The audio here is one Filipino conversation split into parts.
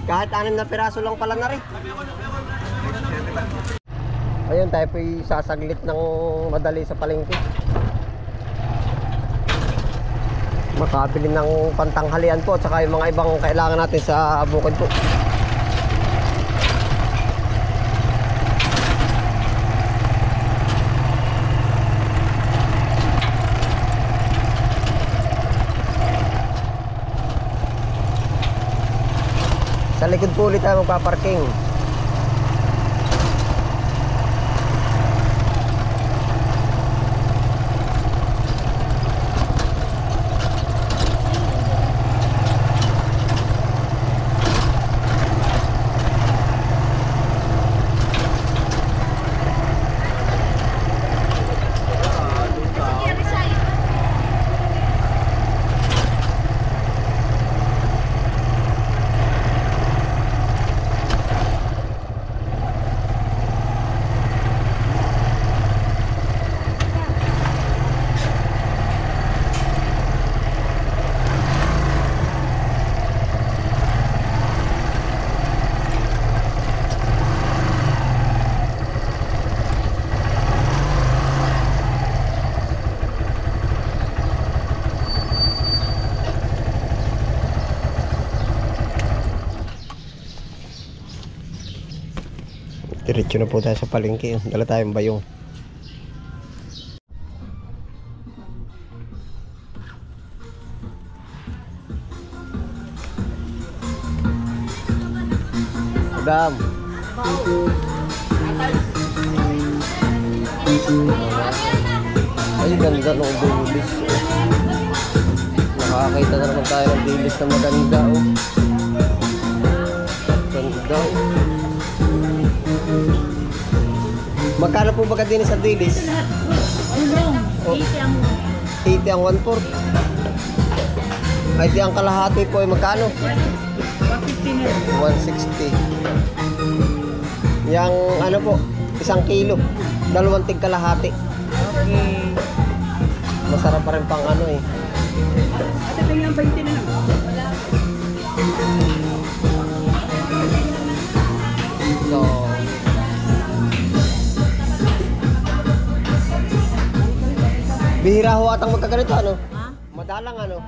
Kahit 6 na piraso lang pala na rin. Ayun, tayo po'y sasaglit ng madali sa palengke. Makabili ng pantanghalian po at saka yung mga ibang kailangan natin sa bukid po. Sa likod po ulit tayo magpaparking. Diretso na po tayo sa palengke. Dala tayong bayong. Madam. Ay, ganda ng dilis. Nakakita na naman tayo ng dilis na maganda. Ganda. Magkano po ba din sa dilis? 80 ang 1/4. Ay di ang kalahati po ay magkano? 160. Yang ano po, 1 kilo, 2 tig kalahati. Okay. Masarap pa rin pang ano eh. Ate, tingnan 20 na lang. So, bihira ho atang magkaganito ano? Ha? Madalang ano?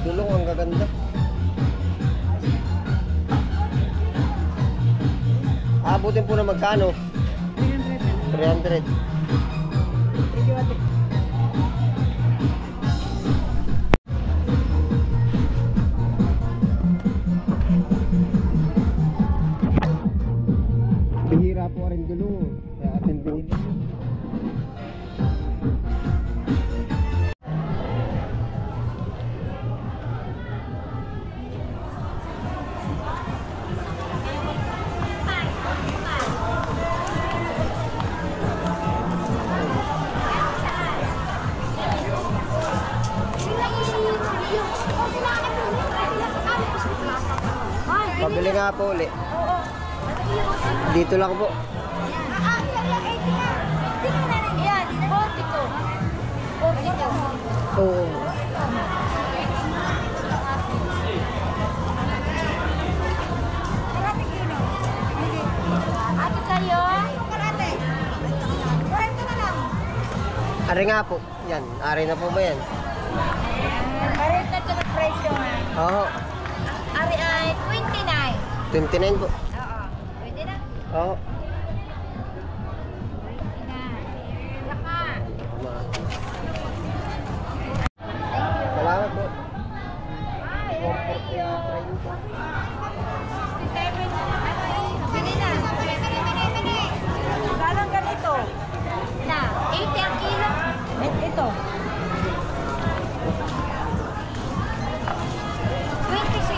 Dulong ang gaganda. Abutin po na magkano? 300. 300. Thank you, ate. Bihira po rin dulong. Kaya atin binili. Pabili nga po ulit. Dito lang po. Oo. Ate kayo? Ari nga po. Yan. Ari na po ba yan? Pares na ito ng presyo nga. Oo. Ari ay 29. 29 po. Oo. Pwede na. Oo. Pwede na. Laka. Salamat po. Pwede na. Galang ganito. Na, 80 ang kilo. Ito. 26.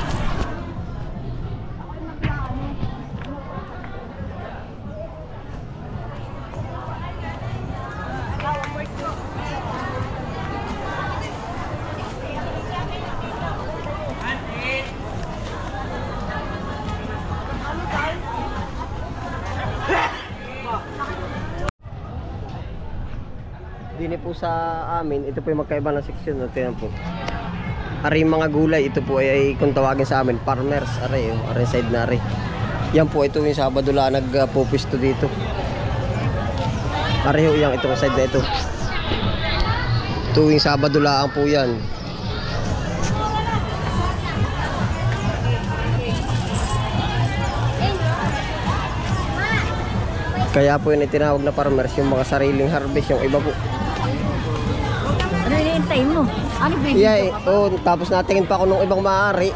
Dini po sa amin, ito po yung magkaiba ng seksyon. No? Tingnan po. Ari mga gulay, ito po ay kung tawagin sa amin, farmers. Ari, ari side na ari. Yan po, ito yung Sabado lang nagpupisto dito. Ari ho, yung itong side na ito. Tuwing Sabado lang po yan. Kaya po yun itinawag na farmers, yung mga sariling harvest, yung iba po. Ano hinihintay mo? Ano ba Yeah, tapos natingin pa ako nung ibang maaari.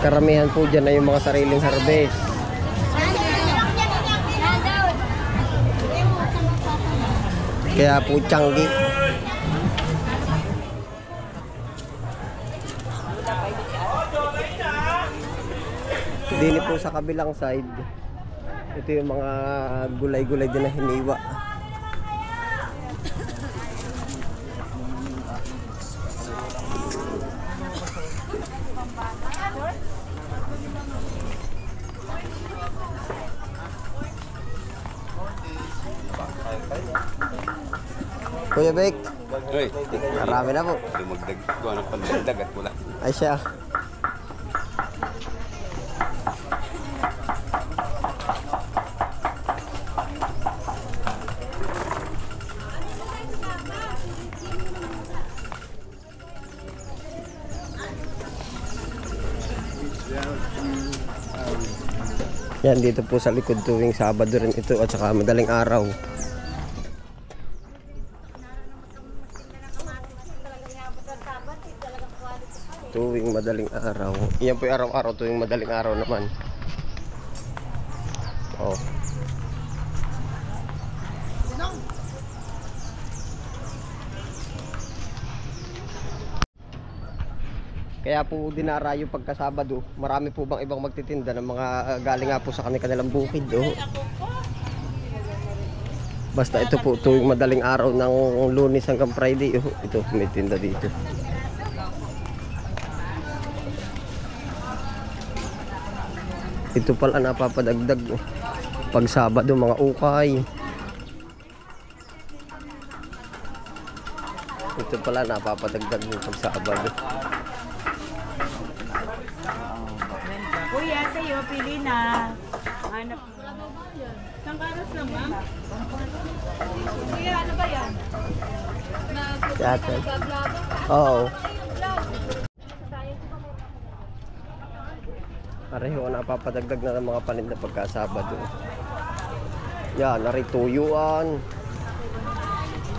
Karamihan po dyan na yung mga sariling harvest. Kaya po tiyanggi. Dini po sa kabilang side. Ito yung mga gulay-gulay din na hiniwa. Kuya Bek, Hoy, marami na po. lumagdag ko ng pandagdag at wala. Ay siya. Yan, dito po sa likod tuwing Sabado rin ito at saka madaling araw. Tuwing madaling araw. Yan po yung araw-araw, tuwing madaling araw naman. Oh. Kaya po dinarayo pagka Sabado. Marami po bang ibang magtitinda ng mga galing nga po sa kanilang bukid. Oh. Basta ito po tuwing madaling araw ng Lunes hanggang Friday. Oh. Ito may tinda dito. Ito pala napapadagdag. Oh. Pag Sabado mga ukay. Ito pala napapadagdag ng pag Sabado. Kuya, sa'yo, pili na. Hanap mo. Isang karas lang, ma'am. Kuya, ano ba yan? Yate. Oo. Pareho napapadagdag na ng mga paninda pagka Sabado. Yan, narituyuan.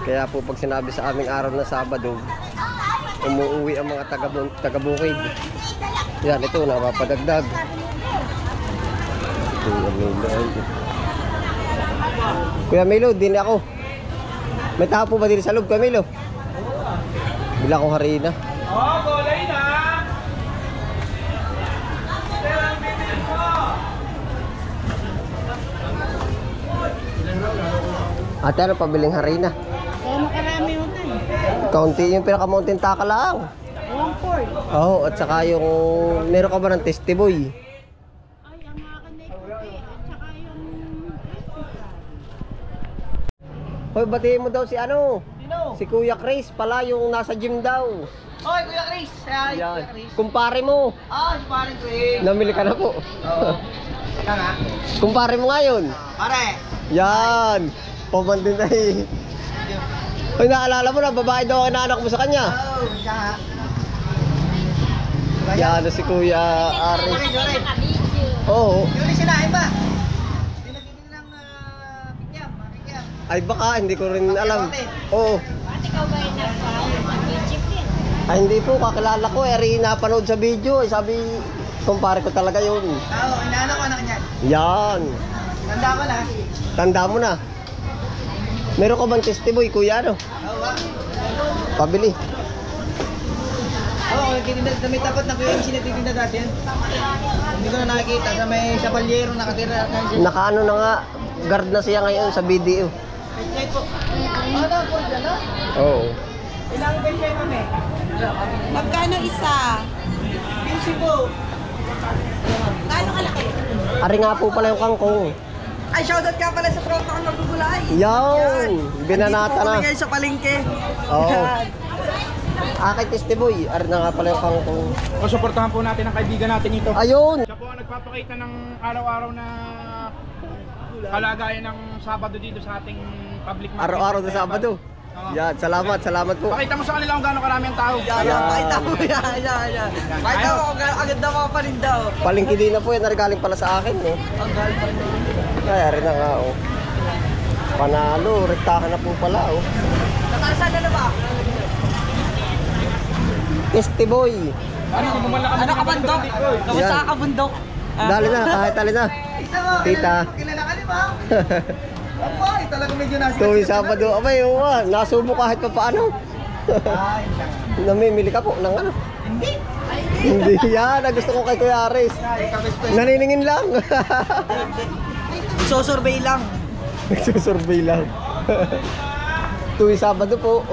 Kaya po pag sinabi sa aming araw na Sabado, umuwi ang mga taga-bukid. Yan, ito napapadagdag. Kuya Milo, din ako. May tao po ba din sa loob, Kuya Milo? Bila akong harina. Oh, gulay na! Ate, ano pabiling harina? Oo, makarami mo tayo. Kaunti yung pinaka-mountain taka lang. 1-4. Oo, at saka yung meron ka ba ng testy boy? Ay, ang akin na ikuti. At saka yung Hoy, batiin mo daw si ano? Sino? Si Kuya Chris pala yung nasa gym daw. Hoy, Kuya Chris! Ay, Yan. Kuya Chris. Kumpare mo. Si paring Chris. Namili ka na po. Oo. Tanga. Kumpare mo ngayon. Pare! Yan. Pamandin na eh. Hoy, naalala mo na, babae daw ang inaanak mo sa kanya. Siya. Yan, si Kuya Ari. Sorry. Oo. Yun yung sinahin ba? Pinagiging ng pikyam. Ay baka, hindi ko rin alam. Oo. At ikaw ba yung nag-Egypt din? Ay hindi po, kakilala ko. Ari napanood sa video. Ay sabi, kumpare ko talaga yun. Oo, inaanak ko anak niyan. Yan. Tanda ko na. Tanda mo na. Meron ka bang testy boy, kuya ano? Oo, Pabili. may tapat na kuya yung sinatitinda dati yan. Hindi ko na nakikita sa may sapalyero nakatira. Nakaano na nga, guard na siya ngayon sa BDO. Check po. Ano po dyan, no? Oo. Ilang beses mo, me? Magkano isa? 50 po. Gaano kalaki? Ari nga po pala yung kangkong. Ay, shoutout ka pala sa tropa kong magugulay. Yan! Binanata na. Ngayon sa palengke. Oo. Kay Testiboy. Ar na nga pala yung kangkong. O, suportahan po natin ang kaibigan natin ito. Ayun! Siya po ang nagpapakita ng araw-araw na kalagayan ng Sabado dito sa ating public market. Araw-araw na Sabado. Yan, salamat po. Pakita mo sa kanila kung gaano karami ang tao. Yan, pakita mo yan. Pakita mo, ang ganda mga paninda. Palingki din na po yan. Narigaling pala sa akin. Eh. Ang galing pa rin. Kaya rin na nga. Oh. Panalo. Rektahan na po pala. Oh. Nakasaan na ba? Testiboy. Ano ka bundok? Kamusta Yan. ka bundok? Dali na. Kahit dali na. Tita. Kilala ka ni ma'am? Ay, talaga medyo nasa. Tuwing Sabado. Abay, oo. Nasubo kahit pa paano. Namimili ka po ng ano? Hindi yan. Gusto ko kay Kuya Aris. Naniningin lang. Isosurvey lang. Nagsusurvey lang. Tuwing Sabado po.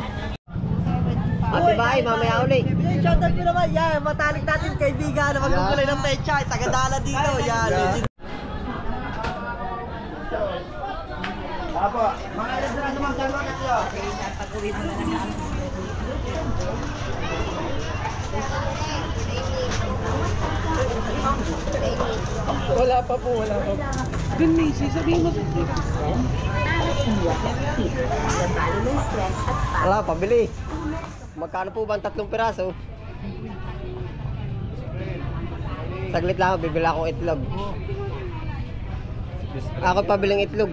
Ate Bay, mamaya uli. Shoutout nyo naman. Yan, matalik natin kaibigan na magugulay ng pecha. Tagadala dito. Yan. Apo, mga ilan na naman dalawa na kayo. Pag-uwi mo na naman. Wala pa po. Dun, Macy, sabihin mo. Wala, pabili. Magkano po ba ang 3 piraso? Saglit lang, bibili akong itlog. Ako pabiling itlog.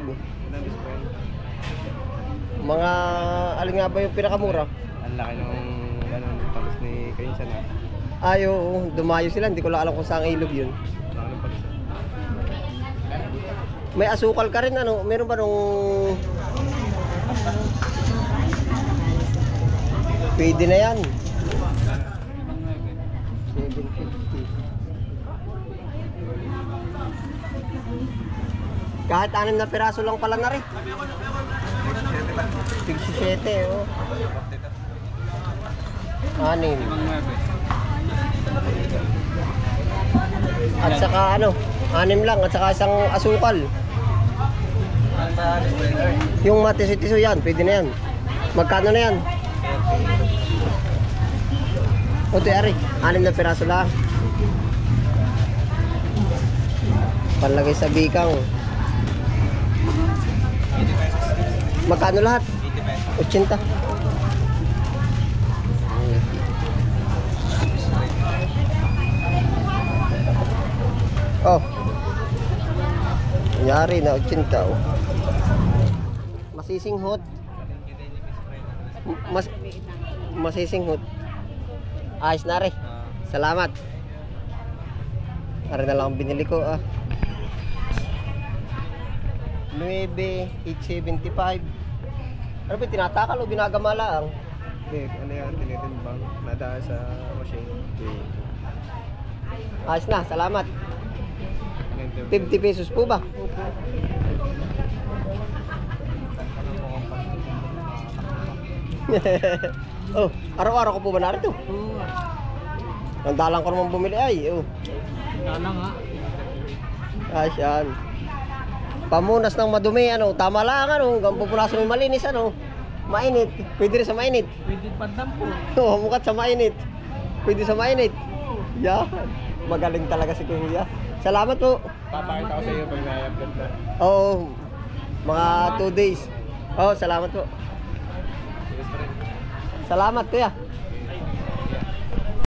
Mga, alin nga ba yung pinakamura? Ang laki ng palis ni Kainsan. Ay, oo, dumayo sila. Hindi ko lang alam kung saan ilog yun. May asukal ka rin, ano? Meron ba nung... Pwede na yan. 750. Kahit 6 na piraso lang pala na rin. 67, oh. 6. At saka ano, 6 lang. At saka isang asukal. Yung matisiso yan, pwede na yan. Magkano na yan? O tiyari, 6 na piraso lang. Panlagay sa bikang. Magkano lahat? 80. Oh. Yari na 80, oh. Masisinghot. Masisinghot. Ayos na rin. Salamat. Para na lang ang binili ko, ah. 9,875. Ano ba, tinatakal o ginagama lang? Hindi, ano yan, tinitimbang. Nadaan sa machine. Ayos na, salamat. 50 pesos po ba? Oh, araw-araw ko po ba narito? Ang dalang ko naman bumili ay, oh. Dalang ha. Ayos yan. Pamunas ng madumi, ano, tama lang, ano, hanggang pupunasan mo yung malinis, ano. Mainit, pwede rin sa mainit. Pwede pandam po. Oo, mukat sa mainit. Pwede sa mainit. Yan. Magaling talaga si Kuya. Salamat po. Papakita ko sa iyo pag na-upload na. Oo. Mga 2 days. Oo, salamat po. Salamat, Kuya.